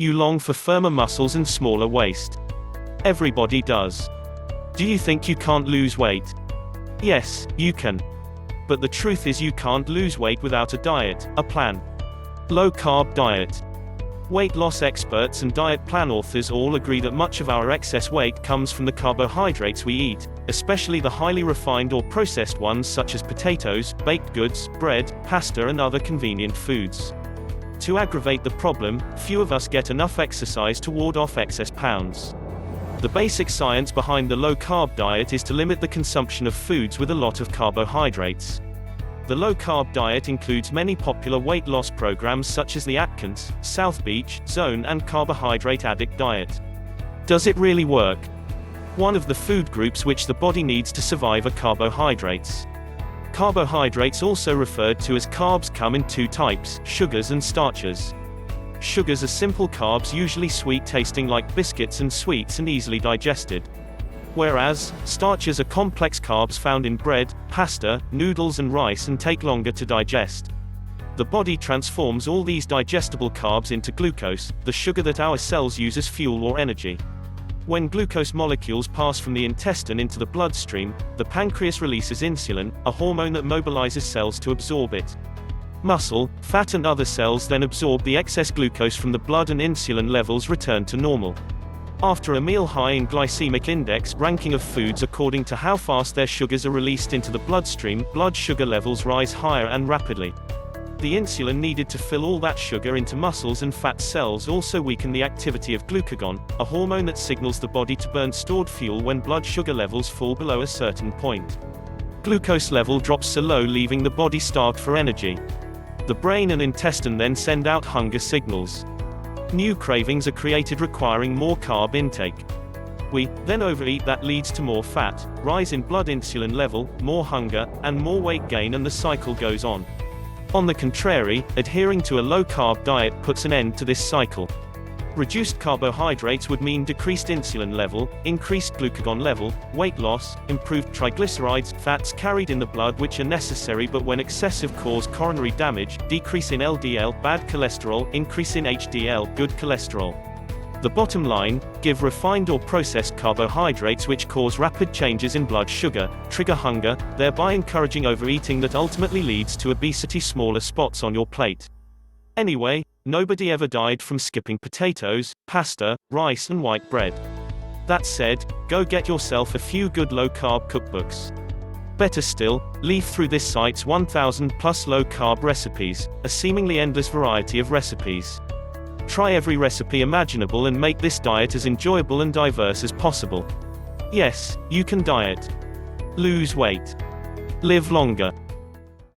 You long for firmer muscles and smaller waist. Everybody does. Do you think you can't lose weight? Yes, you can. But the truth is you can't lose weight without a diet, a plan. Low-carb diet. Weight loss experts and diet plan authors all agree that much of our excess weight comes from the carbohydrates we eat, especially the highly refined or processed ones such as potatoes, baked goods, bread, pasta and other convenient foods. To aggravate the problem, few of us get enough exercise to ward off excess pounds. The basic science behind the low-carb diet is to limit the consumption of foods with a lot of carbohydrates. The low-carb diet includes many popular weight loss programs such as the Atkins, South Beach, Zone and Carbohydrate Addict diet. Does it really work? One of the food groups which the body needs to survive are carbohydrates. Carbohydrates, also referred to as carbs, come in two types: sugars and starches. Sugars are simple carbs, usually sweet tasting like biscuits and sweets, and easily digested. Whereas, starches are complex carbs found in bread, pasta, noodles and rice and take longer to digest. The body transforms all these digestible carbs into glucose, the sugar that our cells use as fuel or energy. When glucose molecules pass from the intestine into the bloodstream, the pancreas releases insulin, a hormone that mobilizes cells to absorb it. Muscle, fat and other cells then absorb the excess glucose from the blood and insulin levels return to normal. After a meal, high in glycemic index ranking of foods according to how fast their sugars are released into the bloodstream, blood sugar levels rise higher and rapidly. The insulin needed to fill all that sugar into muscles and fat cells also weaken the activity of glucagon, a hormone that signals the body to burn stored fuel when blood sugar levels fall below a certain point. Glucose level drops so low, leaving the body starved for energy. The brain and intestine then send out hunger signals. New cravings are created requiring more carb intake. We then overeat, that leads to more fat, rise in blood insulin level, more hunger, and more weight gain, and the cycle goes on. On the contrary, adhering to a low-carb diet puts an end to this cycle. Reduced carbohydrates would mean decreased insulin level, increased glucagon level, weight loss, improved triglycerides, fats carried in the blood which are necessary but when excessive cause coronary damage, decrease in LDL, bad cholesterol, increase in HDL, good cholesterol. The bottom line, give refined or processed carbohydrates which cause rapid changes in blood sugar, trigger hunger, thereby encouraging overeating that ultimately leads to obesity, smaller spots on your plate. Anyway, nobody ever died from skipping potatoes, pasta, rice and white bread. That said, go get yourself a few good low-carb cookbooks. Better still, leaf through this site's 1,000 plus low-carb recipes, a seemingly endless variety of recipes. Try every recipe imaginable and make this diet as enjoyable and diverse as possible. Yes, you can diet, lose weight, live longer.